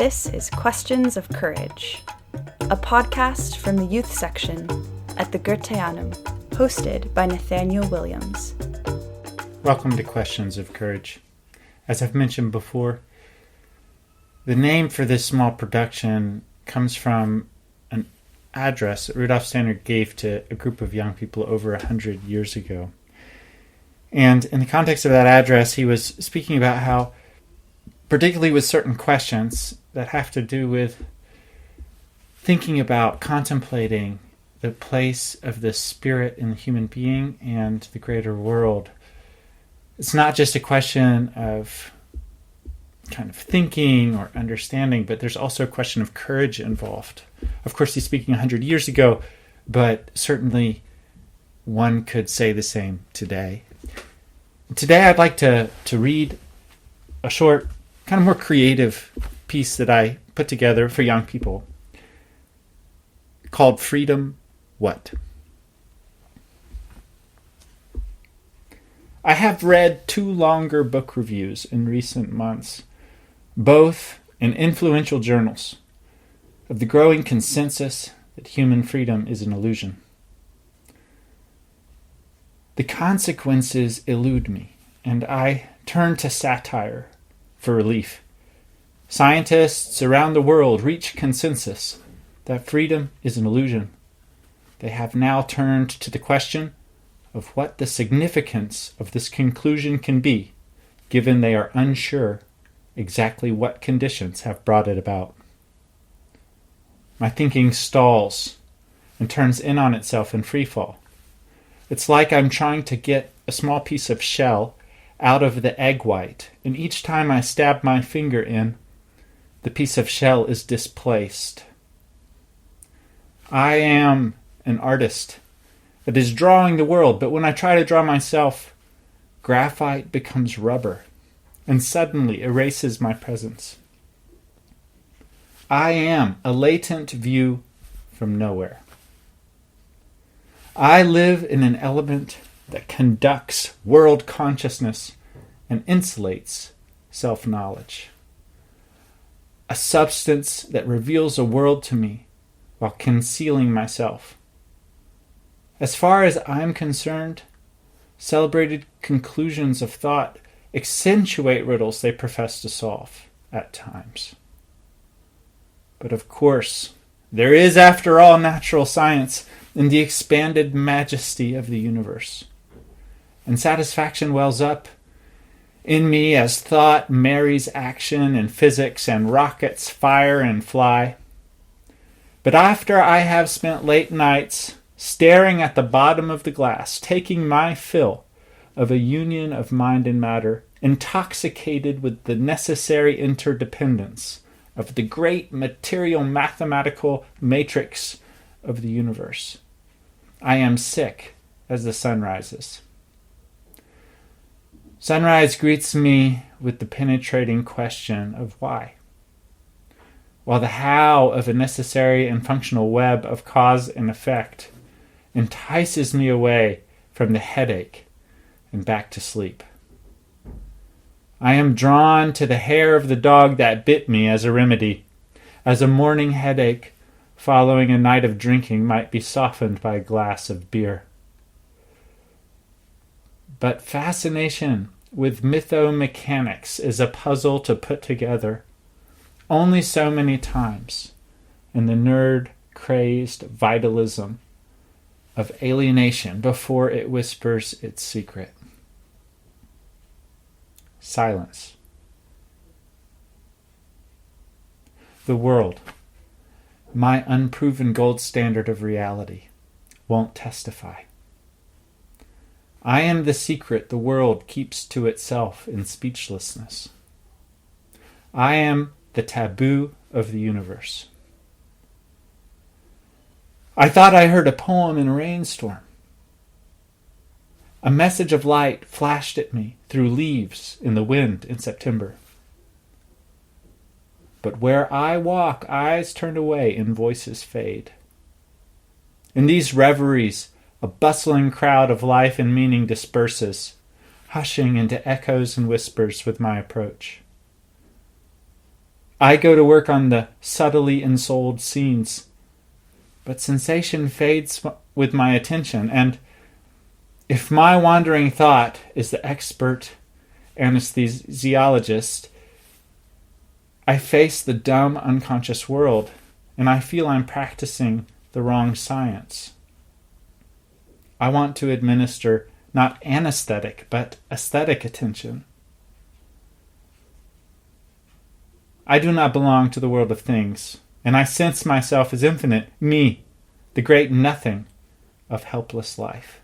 This is Questions of Courage, a podcast from the youth section at the Goetheanum, hosted by Nathaniel Williams. Welcome to Questions of Courage. As I've mentioned before, the name for this small production comes from an address that Rudolf Steiner gave to a group of young people over 100 years ago. And in the context of that address, he was speaking about how, particularly with certain questions that have to do with thinking about, contemplating the place of the spirit in the human being and the greater world, it's not just a question of kind of thinking or understanding, but there's also a question of courage involved. Of course, he's speaking 100 years ago, but certainly one could say the same today. Today I'd like to read a short, kind of more creative piece that I put together for young people called Freedom What? I have read 2 longer book reviews in recent months, both in influential journals, of the growing consensus that human freedom is an illusion. The consequences elude me, and I turn to satire for relief. Scientists around the world reach consensus that freedom is an illusion. They have now turned to the question of what the significance of this conclusion can be, given they are unsure exactly what conditions have brought it about. My thinking stalls and turns in on itself in freefall. It's like I'm trying to get a small piece of shell out of the egg white, and each time I stab my finger in, the piece of shell is displaced. I am an artist that is drawing the world, but when I try to draw myself, graphite becomes rubber and suddenly erases my presence. I am a latent view from nowhere. I live in an element that conducts world consciousness and insulates self-knowledge. A substance that reveals a world to me while concealing myself. As far as I'm concerned, celebrated conclusions of thought accentuate riddles they profess to solve at times. But of course, there is, after all, natural science in the expanded majesty of the universe. And satisfaction wells up in me as thought marries action and physics and rockets fire and fly. But after I have spent late nights staring at the bottom of the glass, taking my fill of a union of mind and matter, intoxicated with the necessary interdependence of the great material mathematical matrix of the universe, I am sick as the sun rises. Sunrise greets me with the penetrating question of why, while the how of a necessary and functional web of cause and effect entices me away from the headache and back to sleep. I am drawn to the hair of the dog that bit me as a remedy, as a morning headache following a night of drinking might be softened by a glass of beer. But fascination with mythomechanics is a puzzle to put together only so many times in the nerd-crazed vitalism of alienation before it whispers its secret. Silence. The world, my unproven gold standard of reality, won't testify. I am the secret the world keeps to itself in speechlessness. I am the taboo of the universe. I thought I heard a poem in a rainstorm. A message of light flashed at me through leaves in the wind in September. But where I walk, eyes turn away and voices fade. In these reveries, a bustling crowd of life and meaning disperses, hushing into echoes and whispers with my approach. I go to work on the subtly ensouled scenes, but sensation fades with my attention, and if my wandering thought is the expert anesthesiologist, I face the dumb, unconscious world, and I feel I'm practicing the wrong science. I want to administer not anesthetic, but aesthetic attention. I do not belong to the world of things, and I sense myself as infinite, me, the great nothing of helpless life.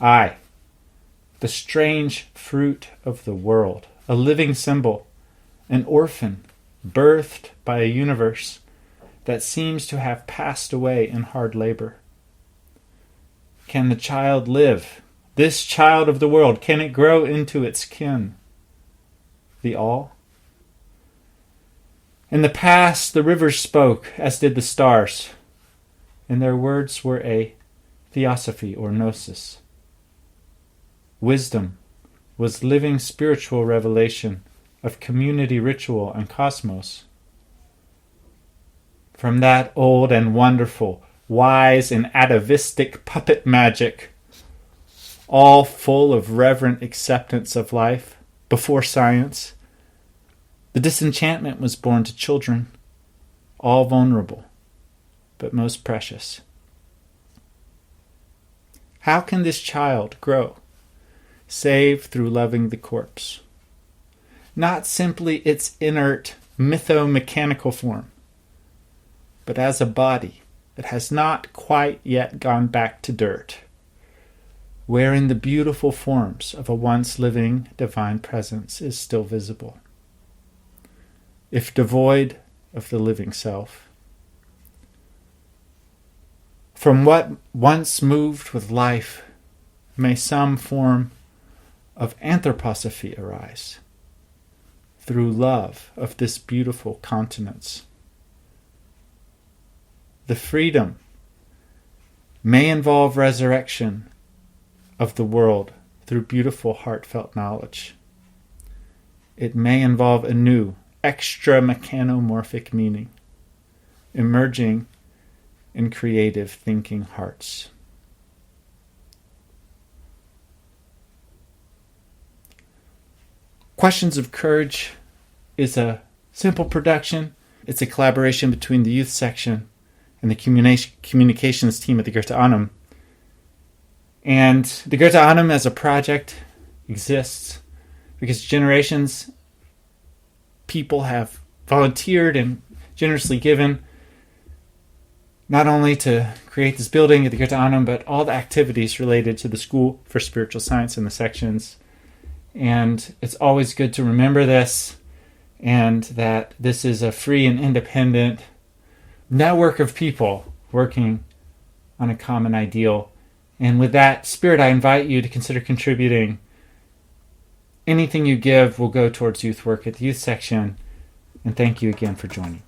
I, the strange fruit of the world, a living symbol, an orphan, birthed by a universe that seems to have passed away in hard labor. Can the child live? This child of the world, can it grow into its kin? The all? In the past, the rivers spoke, as did the stars, and their words were a theosophy or gnosis. Wisdom was living spiritual revelation of community ritual and cosmos. From that old and wonderful, wise and atavistic puppet magic, all full of reverent acceptance of life before science, the disenchantment was born to children, all vulnerable, but most precious. How can this child grow, save through loving the corpse? Not simply its inert, mytho-mechanical form, but as a body that has not quite yet gone back to dirt, wherein the beautiful forms of a once living divine presence is still visible, if devoid of the living self. From what once moved with life may some form of anthroposophy arise, through love of this beautiful continence. The freedom may involve resurrection of the world through beautiful heartfelt knowledge. It may involve a new, extra mechanomorphic meaning, emerging in creative thinking hearts. Questions of Courage is a simple production. It's a collaboration between the youth section and the communications team at the Goethe Annum. And the Goethe Annum as a project exists because generations people have volunteered and generously given not only to create this building at the Goethe Annum, but all the activities related to the School for Spiritual Science and the sections. And it's always good to remember this, and that this is a free and independent network of people working on a common ideal. And with that spirit, I invite you to consider contributing. Anything you give will go towards youth work at the youth section. And thank you again for joining.